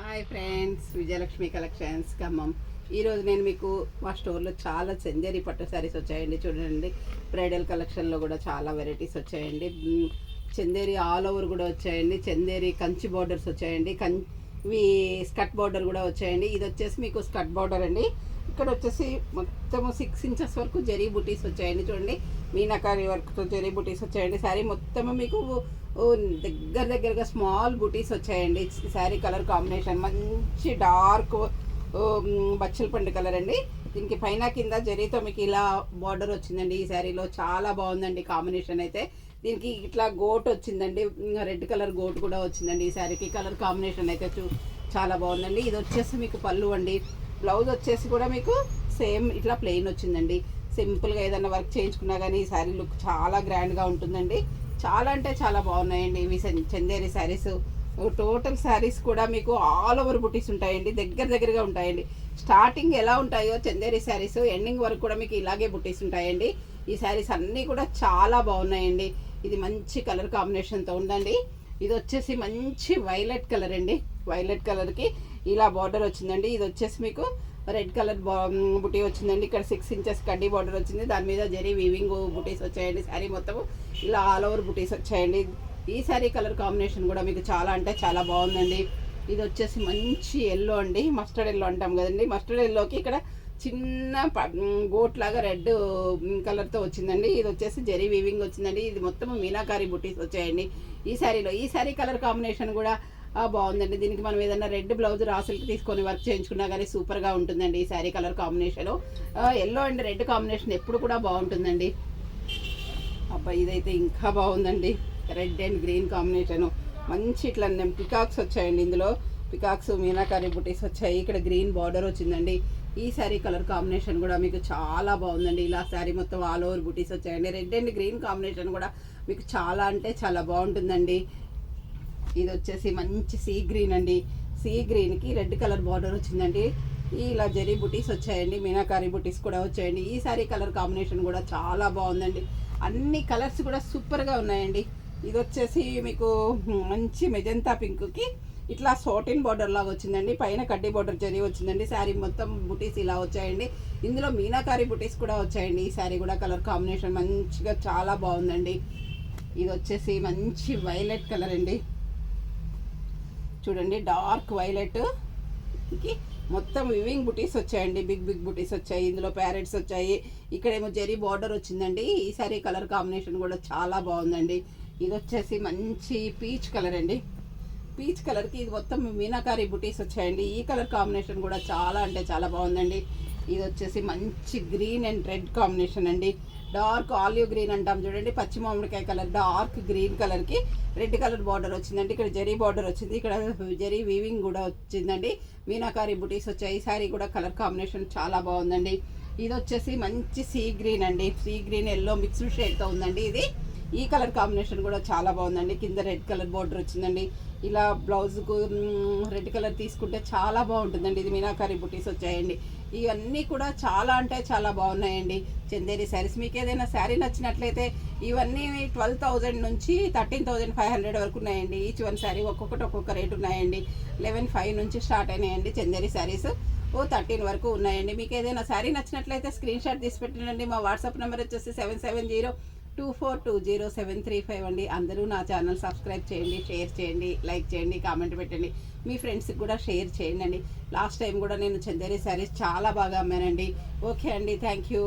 Hi friends, Vijayalakshmi collections Khammam. ఈరోజు నేను మీకు మా స్టోర్లో చాలా చందేరి పట్టు శారీస్ వచ్చాయండి. చూడండి, బ్రైడల్ కలెక్షన్లో కూడా చాలా వెరైటీస్ వచ్చాయండి. చందేరి ఆల్ ఓవర్ కూడా వచ్చాయండి. చందేరి కంచి బార్డర్స్ వచ్చాయండి. ఇవి స్కర్ట్ బార్డర్ కూడా వచ్చాయండి. ఇది వచ్చేసి మీకు స్కర్ట్ బార్డర్ అండి. ఇక్కడ వచ్చేసి మొత్తము 6 ఇంచెస్ వరకు జరీ బుటీస్ వచ్చాయండి. చూడండి, మీనాకారి వర్క్తో జరీ బుటీస్ వచ్చాయండి. శారీ మొత్తము మీకు దగ్గరగా స్మాల్ బుటీస్ వచ్చాయండి. శారీ కలర్ కాంబినేషన్ మంచి డార్క్ బచ్చల పండు కలర్ అండి. దీనికి పైన కింద జరీతో మీకు ఇలా బార్డర్ వచ్చిందండి. ఈ శారీలో చాలా బాగుందండి కాంబినేషన్ అయితే. దీనికి ఇట్లా గోట్ వచ్చిందండి, రెడ్ కలర్ గోట్ కూడా వచ్చిందండి. ఈ శారీకి కలర్ కాంబినేషన్ అయితే చాలా బాగుందండి. ఇది వచ్చేసి మీకు పళ్ళు అండి. బ్లౌజ్ వచ్చేసి కూడా మీకు సేమ్ ఇట్లా ప్లెయిన్ వచ్చిందండి. సింపుల్గా ఏదైనా వర్క్ చేయించుకున్నా కానీ ఈ శారీ లుక్ చాలా గ్రాండ్గా ఉంటుందండి. చాలా అంటే చాలా బాగున్నాయండి ఇవి చందేరి శారీస్. టోటల్ శారీస్ కూడా మీకు ఆల్ ఓవర్ బుటీస్ ఉంటాయండి. దగ్గరగా ఉంటాయండి. స్టార్టింగ్ ఎలా ఉంటాయో చందేరి శారీస్ ఎండింగ్ వరకు కూడా మీకు ఇలాగే బుటీస్ ఉంటాయండి. ఈ శారీస్ అన్నీ కూడా చాలా బాగున్నాయండి. ఇది మంచి కలర్ కాంబినేషన్తో ఉందండి. ఇది వచ్చేసి మంచి వైలెట్ కలర్ అండి. వైలెట్ కలర్కి ఇలా బార్డర్ వచ్చిందండి. ఇది వచ్చేసి మీకు రెడ్ కలర్ బుటీ వచ్చిందండి. ఇక్కడ 6 ఇంచెస్ కడ్డీ బార్డర్ వచ్చింది. దాని మీద జరీ వీవింగ్ బుటీస్ వచ్చాయండి. శారీ మొత్తం ఇలా ఆల్ ఓవర్ బుటీస్ వచ్చాయండి. ఈ శారీ కలర్ కాంబినేషన్ కూడా మీకు చాలా అంటే చాలా బాగుందండి. ఇది వచ్చేసి మంచి ఎల్లో అండి. మస్టర్డ్ ఎల్లో అంటాం కదండి. మస్టర్డ్ ఎల్లోకి ఇక్కడ చిన్న గోట్ లాగా రెడ్ కలర్తో వచ్చిందండి. ఇది వచ్చేసి జరీ వీవింగ్ వచ్చిందండి. ఇది మొత్తం మీనాకారి బుటీస్ వచ్చాయండి ఈ శారీలో. ఈ శారీ కలర్ కాంబినేషన్ కూడా బాగుందండి. దీనికి మనం ఏదైనా రెడ్ బ్లౌజ్ రాసులకి తీసుకొని వర్క్ చేయించుకున్నా కానీ సూపర్గా ఉంటుందండి ఈ sari colour combination. Yellow and red combination ఎప్పుడు కూడా బాగుంటుందండి. అబ్బాయి ఇదైతే ఇంకా బాగుందండి. రెడ్ అండ్ గ్రీన్ కాంబినేషను మంచి ఇట్లా పికాక్స్ వచ్చాయండి. ఇందులో పికాక్స్ మీనాకారి బుటీస్ వచ్చాయి. ఇక్కడ గ్రీన్ బార్డర్ వచ్చిందండి. ఈ శారీ కలర్ కాంబినేషన్ కూడా మీకు చాలా బాగుందండి. ఇలా శారీ మొత్తం ఆల్ ఓవర్ బుటీస్ వచ్చాయండి. రెడ్ అండ్ గ్రీన్ కాంబినేషన్ కూడా మీకు చాలా అంటే చాలా బాగుంటుందండి. ఇది వచ్చేసి మంచి సీ గ్రీన్ అండి. సీ గ్రీన్కి రెడ్ కలర్ బార్డర్ వచ్చిందండి. ఇలా జరీ బుటీస్ వచ్చాయండి. మీనాకారి బుటీస్ కూడా వచ్చాయండి. ఈ శారీ కలర్ కాంబినేషన్ కూడా చాలా బాగుందండి. అన్ని కలర్స్ కూడా సూపర్గా ఉన్నాయండి. ఇది వచ్చేసి మీకు మంచి మెజంతా పింక్కి ఇట్లా సోటిన్ బార్డర్ లాగా వచ్చిందండి. పైన కడ్డీ బార్డర్ జరీ వచ్చిందండి. శారీ మొత్తం బుటీస్ ఇలా వచ్చాయండి. ఇందులో మీనాకారి బుటీస్ కూడా వచ్చాయండి. ఈ శారీ కూడా కలర్ కాంబినేషన్ మంచిగా చాలా బాగుందండి. ఇది వచ్చేసి మంచి వైలెట్ కలర్ అండి. చూడండి, డార్క్ వైలెట్ కి మొత్తం వివింగ్ బుటీస్ వచ్చాయండి. బిగ్ బుటీస్ వచ్చాయి. ఇందులో ప్యారెట్స్ వచ్చాయి. ఇక్కడేమో జరీ బార్డర్ వచ్చిందండి. ఈ సారీ కలర్ కాంబినేషన్ కూడా చాలా బాగుందండి. ఇది వచ్చేసి మంచి పీచ్ కలర్ అండి. పీచ్ కలర్కి ఇది మొత్తం మీనాకారి బుటీస్ వచ్చాయండి. ఈ కలర్ కాంబినేషన్ కూడా చాలా అంటే చాలా బాగుందండి. ఇది వచ్చేసి మంచి గ్రీన్ అండ్ రెడ్ కాంబినేషన్ అండి. డార్క్ ఆలివ్ గ్రీన్ అంటాం చూడండి, పచ్చి మామిడికాయ కలర్. డార్క్ గ్రీన్ కలర్కి రెడ్ కలర్ బార్డర్ వచ్చిందండి. ఇక్కడ జరీ బార్డర్ వచ్చింది. ఇక్కడ జరీ వీవింగ్ కూడా వచ్చిందండి. మీనాకారి బుటీస్ వచ్చాయి. శారీ కూడా కలర్ కాంబినేషన్ చాలా బాగుందండి. ఇది వచ్చేసి మంచి సీ గ్రీన్ అండి. సీ గ్రీన్ ఎల్లో మిక్స్డ్ షేడ్తో ఉందండి. ఇది ఈ కలర్ కాంబినేషన్ కూడా చాలా బాగుందండి. కింద రెడ్ కలర్ బార్డర్ వచ్చిందండి. ఇలా బ్లౌజ్కు రెడ్ కలర్ తీసుకుంటే చాలా బాగుంటుందండి. ఇది మీనాకారి బుటీస్ వచ్చాయండి. ఇవన్నీ కూడా చాలా అంటే చాలా బాగున్నాయండి చందేరి శారీస్. మీకు ఏదైనా శారీ నచ్చినట్లయితే ఇవన్నీ 12,000 నుంచి 13,500 వరకు ఉన్నాయండి. ఈచ్ వన్ శారీ ఒక్కొక్క రేట్ ఉన్నాయండి. 11,500 నుంచి స్టార్ట్ అయినాయండి చందేరి శారీస్. 13 వరకు ఉన్నాయండి. మీకు ఏదైనా శారీ నచ్చినట్లయితే స్క్రీన్ షాట్ తీసి పెట్టండి. మా వాట్సాప్ నెంబర్ వచ్చేసి 7702242075 అండి. అందరూ నా ఛానల్ సబ్స్క్రైబ్ చేయండి, షేర్ చేయండి, లైక్ చేయండి, కామెంట్ పెట్టండి. మీ ఫ్రెండ్స్కి కూడా షేర్ చేయండి. లాస్ట్ టైం కూడా నేను చందేరి శారీస్ చాలా బాగా అమ్మానండి. ఓకే అండి, థ్యాంక్ యూ.